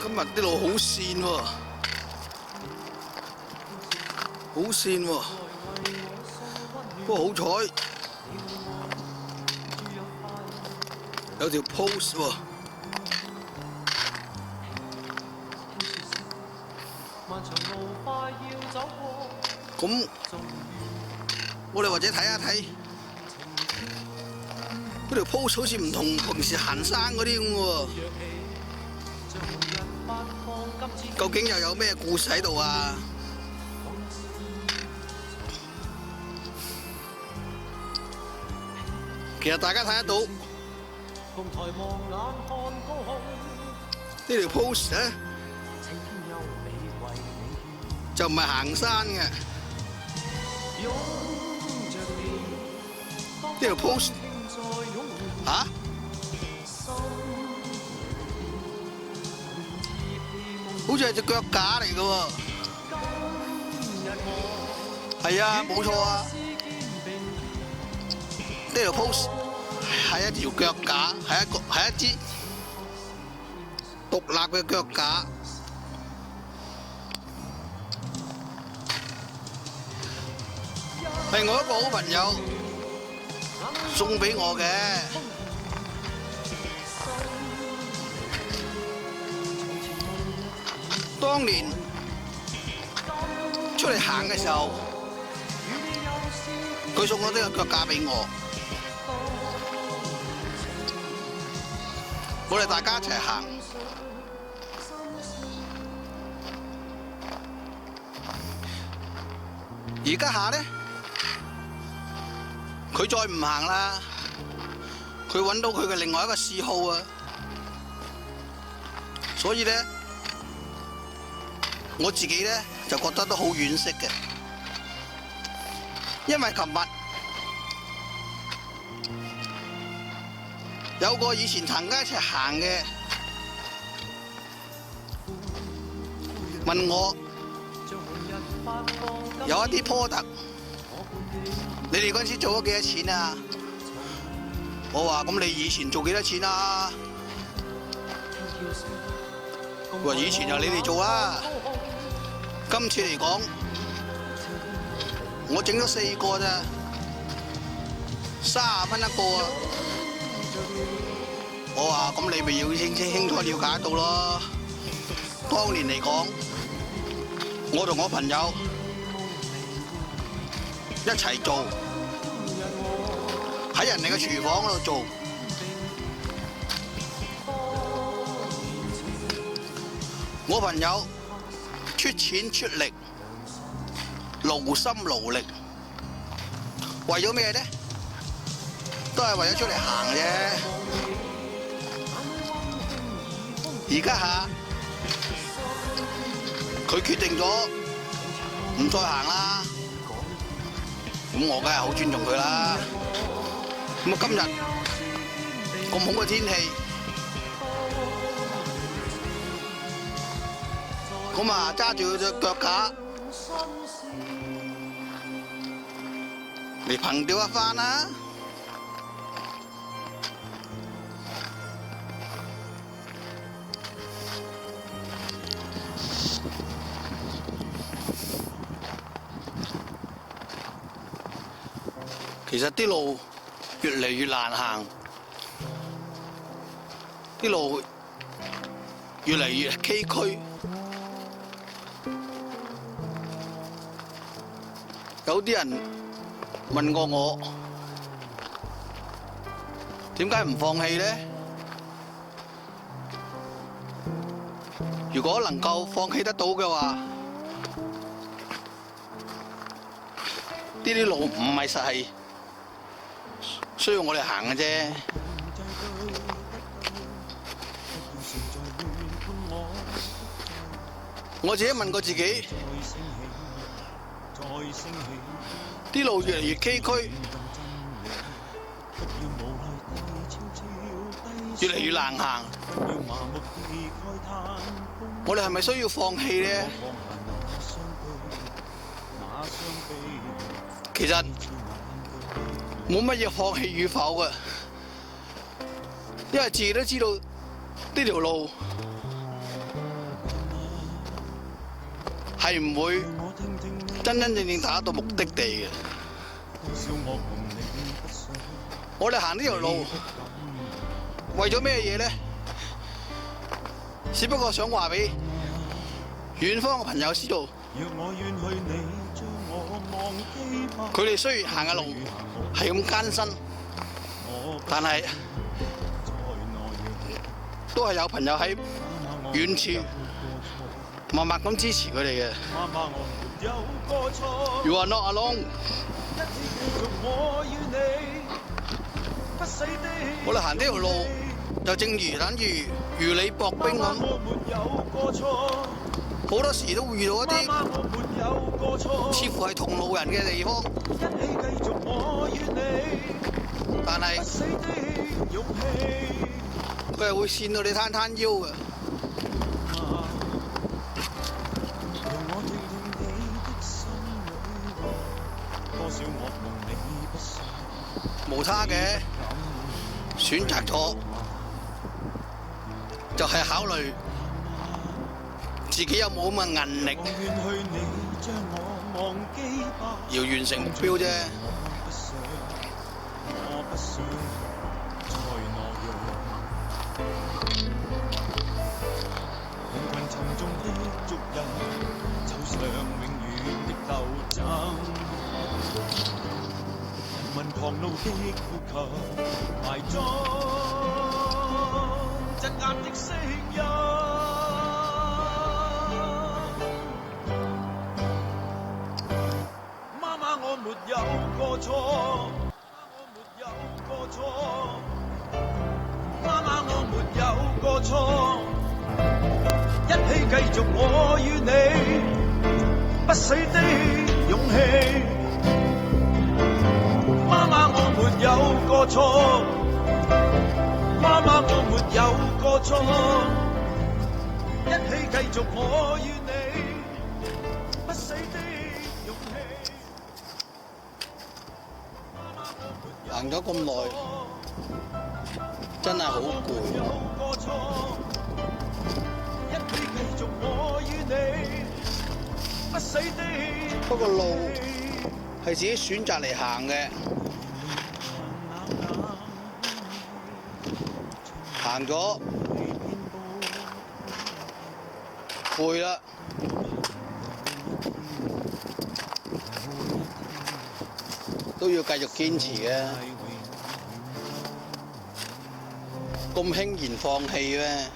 今日啲路好跣喎，好跣喎，不過好彩有條 post 喎。咁我哋或者睇一睇嗰條 post 好似唔同平時行山嗰啲咁喎，究竟又有咩故事喺度啊？其實大家睇得到呢條 post 咧，就唔係行山嘅。呢條 post 嚇？好似係隻腳架嚟嘅喎。係啊，冇錯啊。呢條 post 係一條腳架，係一支獨立嘅腳架。係我一個好朋友送俾我嘅。當年出嚟行嘅時候，佢送咗呢個腳架俾我，我哋大家一齊行。而家下咧，佢再唔行啦，佢揾到佢嘅另外一個嗜好啊，所以咧，我自己咧就覺得都好惋惜嘅，因為琴日有個以前曾經一齊行嘅問我有一啲波特，你哋嗰陣時做咗幾多錢啊？我話咁你以前做幾多錢啊？佢話以前就你哋做啦，今次嚟講我整咗4個咋，30蚊一個啊！我話咁你咪要清楚了解到咯。當年嚟講，我同我朋友一齊做，喺人哋嘅廚房嗰度做，我朋友出錢出力，勞心勞力，為咗咩呢？都係為咗出嚟行啫。而家下佢決定咗唔再行啦，咁我梗係好尊重佢啦。咁啊，今日咁好嘅天氣，咁啊揸住佢隻腳架嚟憑吊一番啦。其實啲路越嚟越難行，啲路越嚟越崎嶇。有啲人問過我，點解唔放棄呢？如果能夠放棄得到嘅話，呢啲路唔係實係需要我哋行嘅啫。我自己問過自己，啲路越嚟越崎嶇，越嚟越難行，我哋係咪需要放棄呢？其實冇乜嘢放棄與否嘅，因為自己都知道呢條路係唔會真真正正打到目的地嘅。我哋行呢條路為咗咩嘢咧？只不過想話俾遠方嘅朋友知道，佢哋雖然行嘅路係咁艱辛，但係都係有朋友喺遠處默默咁支持佢哋嘅。You are not alone。我哋行呢條路就正如等於如履薄冰咁，好多時都會遇到一啲似乎係同路人嘅地方，但係佢係會跣到你攤攤腰嘅。無他嘅，選擇咗就係考慮自己有冇咁嘅韌力，要完成目標啫。狂怒的呼求，埋葬鎮壓的聲音。媽媽，我沒有過錯，媽媽，我沒有過錯，一起繼續我與你不死的勇氣。媽媽，我沒有過錯，媽媽，我沒有過錯，一起繼續我與你不死的勇氣。行咗咁耐，真係好攰。不過路係自己選擇嚟行嘅。行咗攰啦，都要繼續堅持嘅，咁輕言放棄咩？